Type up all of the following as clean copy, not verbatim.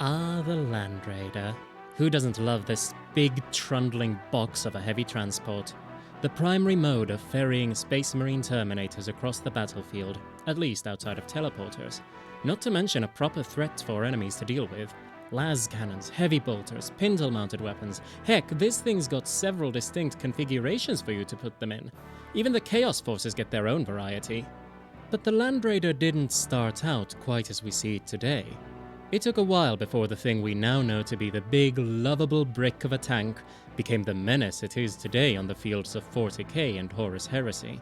Ah, the Land Raider. Who doesn't love this big trundling box of a heavy transport? The primary mode of ferrying Space Marine Terminators across the battlefield, at least outside of teleporters. Not to mention a proper threat for enemies to deal with. Las cannons, heavy bolters, pintle-mounted weapons. Heck, this thing's got several distinct configurations for you to put them in. Even the Chaos Forces get their own variety. But the Land Raider didn't start out quite as we see it today. It took a while before the thing we now know to be the big, lovable brick of a tank became the menace it is today on the fields of 40k and Horus Heresy.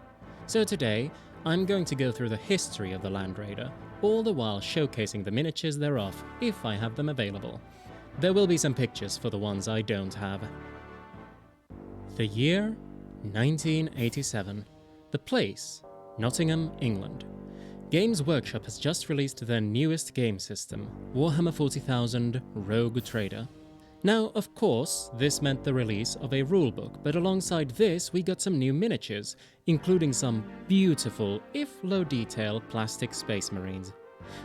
So today, I'm going to go through the history of the Land Raider, all the while showcasing the miniatures thereof, if I have them available. There will be some pictures for the ones I don't have. The year? 1987. The place? Nottingham, England. Games Workshop has just released their newest game system, Warhammer 40,000 Rogue Trader. Now, of course, this meant the release of a rulebook, but alongside this we got some new miniatures, including some beautiful, if low detail, plastic Space Marines.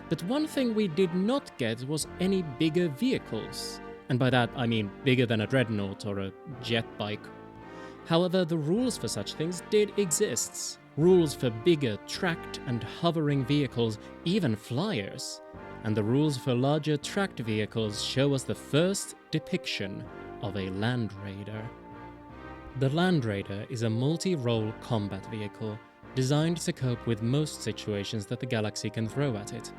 But one thing we did not get was any bigger vehicles. And by that I mean bigger than a dreadnought or a jet bike. However, the rules for such things did exist. Rules for bigger, tracked and hovering vehicles, even flyers. And the rules for larger tracked vehicles show us the first depiction of a Land Raider. The Land Raider is a multi-role combat vehicle designed to cope with most situations that the galaxy can throw at it.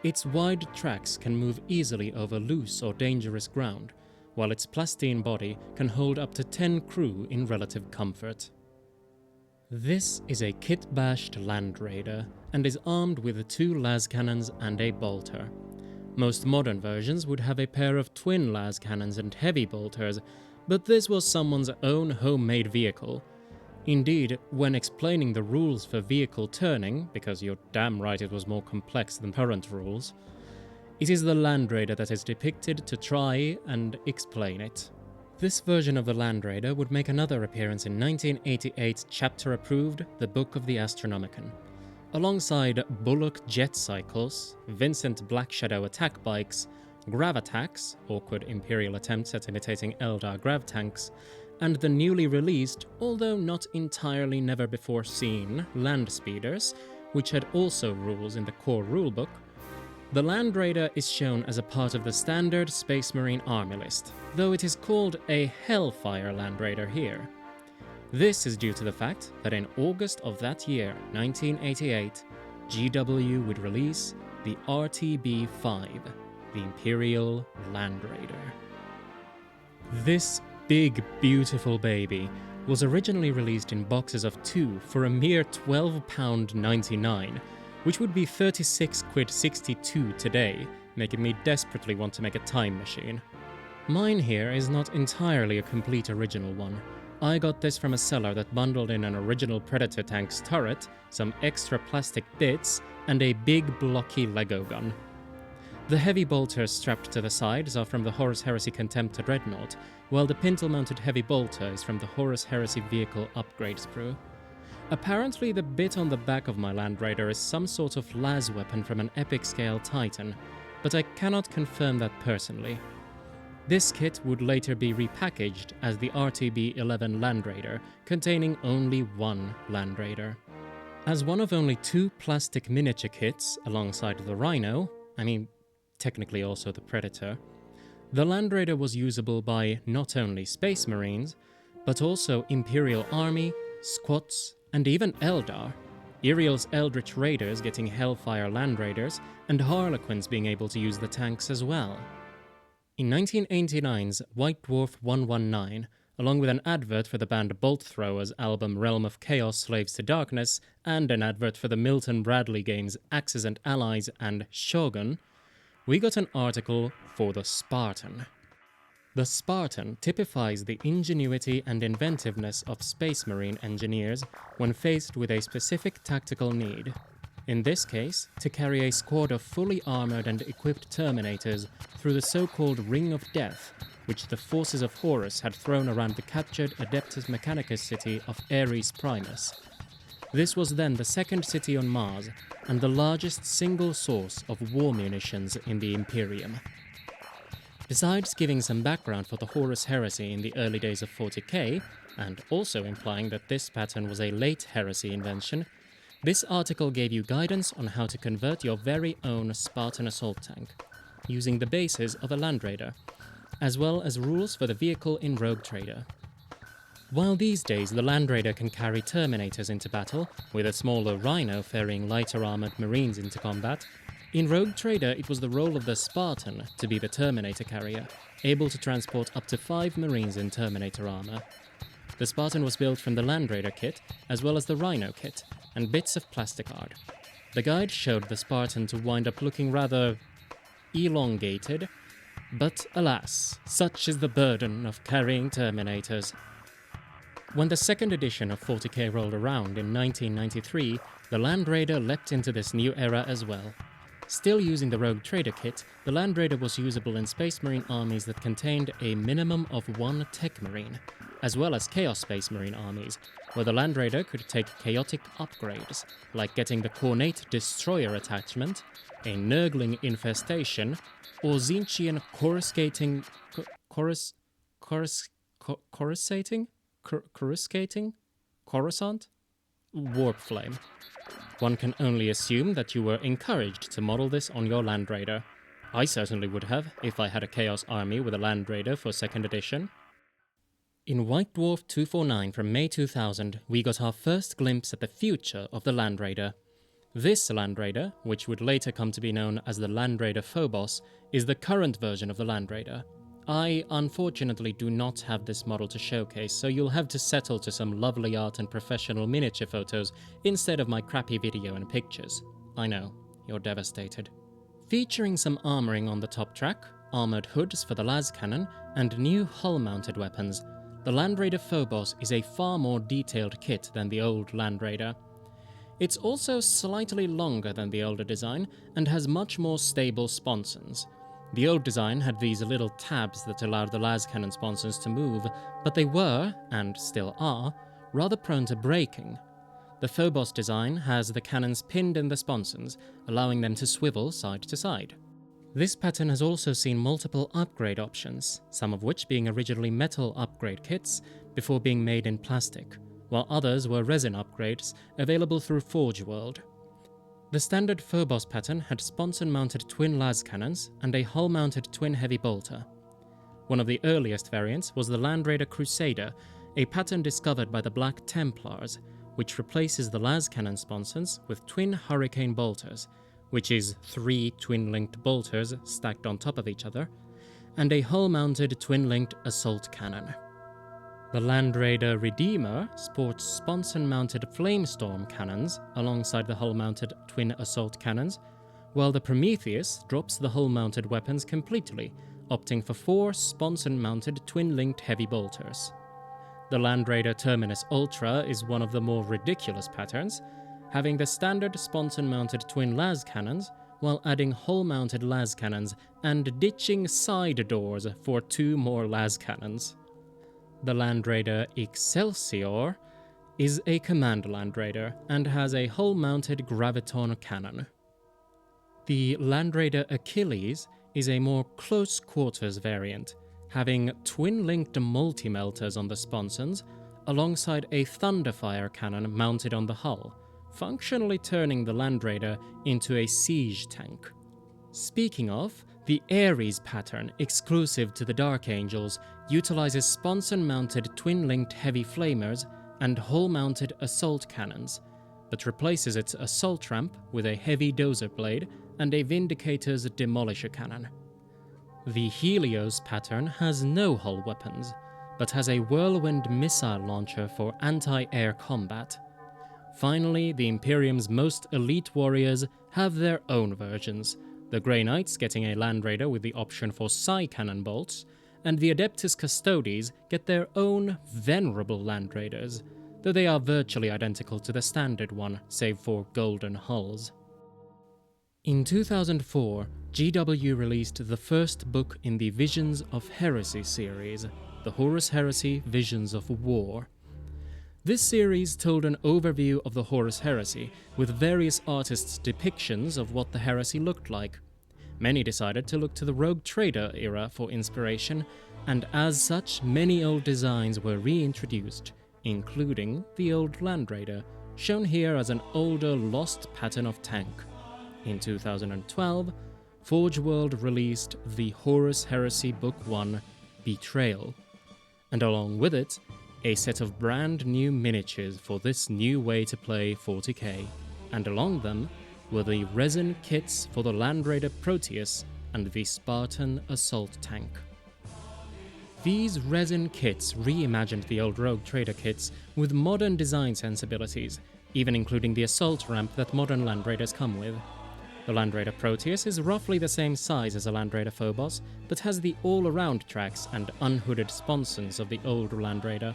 Its wide tracks can move easily over loose or dangerous ground, while its plastine body can hold up to 10 crew in relative comfort. This is a kit-bashed Land Raider and is armed with 2 las cannons and a bolter. Most modern versions would have a pair of twin las cannons and heavy bolters, but this was someone's own homemade vehicle. Indeed, when explaining the rules for vehicle turning, because you're damn right it was more complex than current rules, it is the Land Raider that is depicted to try and explain it. This version of the Land Raider would make another appearance in 1988's chapter-approved The Book of the Astronomicon. Alongside Bullock jet cycles, Vincent Black Shadow attack bikes, Gravatax, awkward Imperial attempts at imitating Eldar grav tanks, and the newly released, although not entirely never-before-seen, Land Speeders, which had also rules in the core rulebook. The Land Raider is shown as a part of the standard Space Marine army list, though it is called a Hellfire Land Raider here. This is due to the fact that in August of that year, 1988, GW would release the RTB-5, the Imperial Land Raider. This big, beautiful baby was originally released in boxes of 2 for a mere £12.99, which would be 36.62 today, making me desperately want to make a time machine. Mine here is not entirely a complete original one. I got this from a seller that bundled in an original Predator tank's turret, some extra plastic bits, and a big blocky Lego gun. The heavy bolters strapped to the sides are from the Horus Heresy Contemptor Dreadnought, while the pintle-mounted heavy bolter is from the Horus Heresy Vehicle Upgrade Sprue. Apparently the bit on the back of my Land Raider is some sort of las weapon from an epic-scale Titan, but I cannot confirm that personally. This kit would later be repackaged as the RTB-11 Land Raider, containing only 1 Land Raider. As one of only 2 plastic miniature kits alongside the Rhino, technically also the Predator, the Land Raider was usable by not only Space Marines, but also Imperial Army, Squats, and even Eldar, Iriel's Eldritch Raiders getting Hellfire Land Raiders, and Harlequins being able to use the tanks as well. In 1989's White Dwarf 119, along with an advert for the band Bolt Throwers' album Realm of Chaos Slaves to Darkness, and an advert for the Milton Bradley games Axis and Allies and Shogun, we got an article for the Spartan. The Spartan typifies the ingenuity and inventiveness of Space Marine engineers when faced with a specific tactical need. In this case, to carry a squad of fully armored and equipped Terminators through the so-called Ring of Death, which the forces of Horus had thrown around the captured Adeptus Mechanicus city of Ares Primus. This was then the second city on Mars, and the largest single source of war munitions in the Imperium. Besides giving some background for the Horus heresy in the early days of 40k, and also implying that this pattern was a late heresy invention, this article gave you guidance on how to convert your very own Spartan assault tank, using the bases of a Land Raider, as well as rules for the vehicle in Rogue Trader. While these days the Land Raider can carry Terminators into battle, with a smaller Rhino ferrying lighter armoured Marines into combat, in Rogue Trader it was the role of the Spartan to be the Terminator carrier, able to transport up to 5 Marines in Terminator armour. The Spartan was built from the Land Raider kit, as well as the Rhino kit, and bits of plastic art. The guide showed the Spartan to wind up looking rather elongated, but alas, such is the burden of carrying Terminators. When the second edition of 40k rolled around in 1993, the Land Raider leapt into this new era as well. Still using the Rogue Trader kit, the Land Raider was usable in Space Marine armies that contained a minimum of 1 Tech Marine, as well as Chaos Space Marine armies, where the Land Raider could take chaotic upgrades, like getting the Cornate Destroyer attachment, a Nurgling Infestation, or Zinchian Coruscant? Warp Flame. One can only assume that you were encouraged to model this on your Land Raider. I certainly would have, if I had a Chaos army with a Land Raider for 2nd edition. In White Dwarf 249 from May 2000, we got our first glimpse at the future of the Land Raider. This Land Raider, which would later come to be known as the Land Raider Phobos, is the current version of the Land Raider. I, unfortunately, do not have this model to showcase, so you'll have to settle to some lovely art and professional miniature photos instead of my crappy video and pictures. I know, you're devastated. Featuring some armouring on the top track, armoured hoods for the las cannon, and new hull-mounted weapons, the Land Raider Phobos is a far more detailed kit than the old Land Raider. It's also slightly longer than the older design and has much more stable sponsons. The old design had these little tabs that allowed the las cannon sponsons to move, but they were, and still are, rather prone to breaking. The Phobos design has the cannons pinned in the sponsons, allowing them to swivel side to side. This pattern has also seen multiple upgrade options, some of which being originally metal upgrade kits before being made in plastic, while others were resin upgrades available through Forge World. The standard Phobos pattern had sponson-mounted twin las cannons and a hull-mounted twin heavy bolter. One of the earliest variants was the Land Raider Crusader, a pattern discovered by the Black Templars, which replaces the las cannon sponsons with twin Hurricane bolters, which is 3 twin-linked bolters stacked on top of each other, and a hull-mounted twin-linked assault cannon. The Land Raider Redeemer sports sponson-mounted Flamestorm cannons alongside the hull-mounted twin assault cannons, while the Prometheus drops the hull-mounted weapons completely, opting for 4 sponson-mounted twin-linked heavy bolters. The Land Raider Terminus Ultra is one of the more ridiculous patterns, having the standard sponson-mounted twin las cannons, while adding hull-mounted las cannons and ditching side doors for 2 more las cannons. The Land Raider Excelsior is a command Land Raider and has a hull-mounted graviton cannon. The Land Raider Achilles is a more close-quarters variant, having twin-linked multi-melters on the sponsons, alongside a Thunderfire cannon mounted on the hull, functionally turning the Land Raider into a siege tank. Speaking of, the Ares pattern, exclusive to the Dark Angels, utilizes sponson-mounted twin-linked heavy flamers and hull-mounted assault cannons, but replaces its assault ramp with a heavy dozer blade and a Vindicator's demolisher cannon. The Helios pattern has no hull weapons, but has a whirlwind missile launcher for anti-air combat. Finally, the Imperium's most elite warriors have their own versions, the Grey Knights getting a Land Raider with the option for Psi Cannon bolts, and the Adeptus Custodes get their own venerable Land Raiders, though they are virtually identical to the standard one, save for golden hulls. In 2004, GW released the first book in the Visions of Heresy series, the Horus Heresy Visions of War. This series told an overview of the Horus Heresy, with various artists' depictions of what the heresy looked like. Many decided to look to the Rogue Trader era for inspiration, and as such, many old designs were reintroduced, including the old Land Raider, shown here as an older lost pattern of tank. In 2012, Forge World released the Horus Heresy Book 1, Betrayal, and along with it, a set of brand new miniatures for this new way to play 40k, and along them were the resin kits for the Land Raider Proteus and the Spartan Assault Tank. These resin kits reimagined the old Rogue Trader kits with modern design sensibilities, even including the assault ramp that modern Land Raiders come with. The Land Raider Proteus is roughly the same size as a Land Raider Phobos, but has the all-around tracks and unhooded sponsons of the old Land Raider.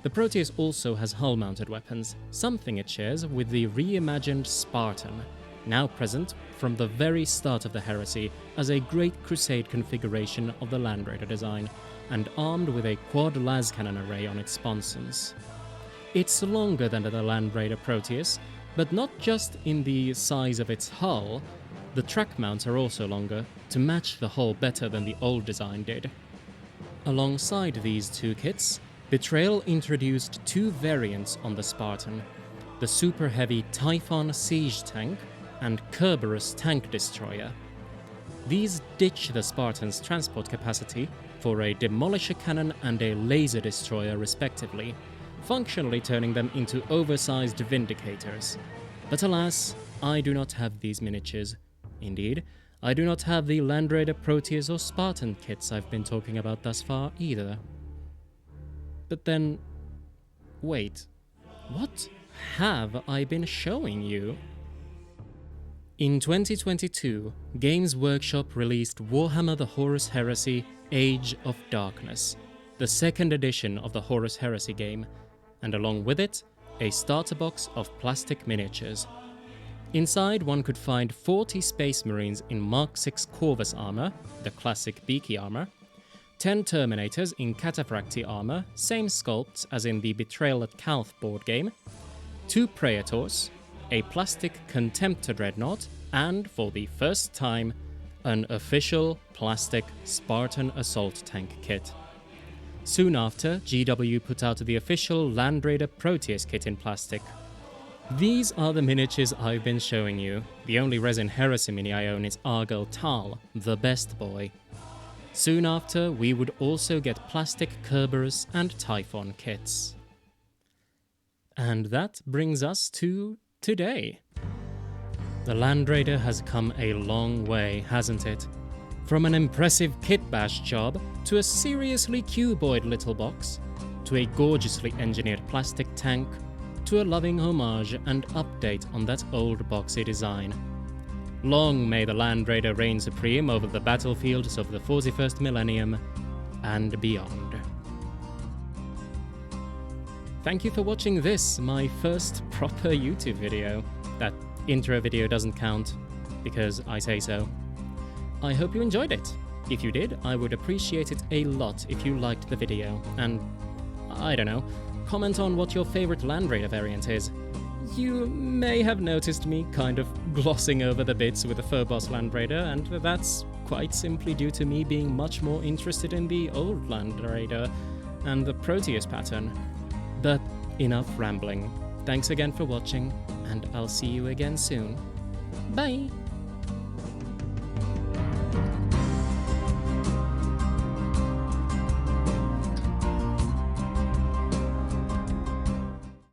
The Proteus also has hull-mounted weapons, something it shares with the reimagined Spartan, now present from the very start of the Heresy as a Great Crusade configuration of the Land Raider design, and armed with a quad las cannon array on its sponsons. It's longer than the Land Raider Proteus, but not just in the size of its hull. The track mounts are also longer, to match the hull better than the old design did. Alongside these two kits, Betrayal introduced two variants on the Spartan, the super heavy Typhon Siege Tank and Kerberos Tank Destroyer. These ditch the Spartan's transport capacity for a Demolisher Cannon and a Laser Destroyer respectively, functionally turning them into oversized Vindicators. But alas, I do not have these miniatures. Indeed, I do not have the Land Raider Proteus or Spartan kits I've been talking about thus far either. But then, wait, what have I been showing you? In 2022, Games Workshop released Warhammer the Horus Heresy Age of Darkness, the second edition of the Horus Heresy game, and along with it, a starter box of plastic miniatures. Inside, one could find 40 Space Marines in Mark VI Corvus armor, the classic Beaky armor, 10 Terminators in Cataphracti armor, same sculpts as in the Betrayal at Calth board game, 2 Praetors, a plastic Contemptor Dreadnought, and, for the first time, an official plastic Spartan Assault Tank kit. Soon after, GW put out the official Land Raider Proteus kit in plastic. These are the miniatures I've been showing you. The only resin Heresy mini I own is Argel Tal, the best boy. Soon after, we would also get plastic Kerberos and Typhon kits. And that brings us to today. The Land Raider has come a long way, hasn't it? From an impressive kit bash job, to a seriously cuboid little box, to a gorgeously engineered plastic tank, to a loving homage and update on that old boxy design. Long may the Land Raider reign supreme over the battlefields of the 41st millennium and beyond. Thank you for watching this, my first proper YouTube video. That intro video doesn't count, because I say so. I hope you enjoyed it. If you did, I would appreciate it a lot if you liked the video, and, I don't know, comment on what your favorite Land Raider variant is. You may have noticed me kind of glossing over the bits with the Phobos Land Raider, and that's quite simply due to me being much more interested in the old Land Raider and the Proteus pattern. But enough rambling. Thanks again for watching, and I'll see you again soon. Bye!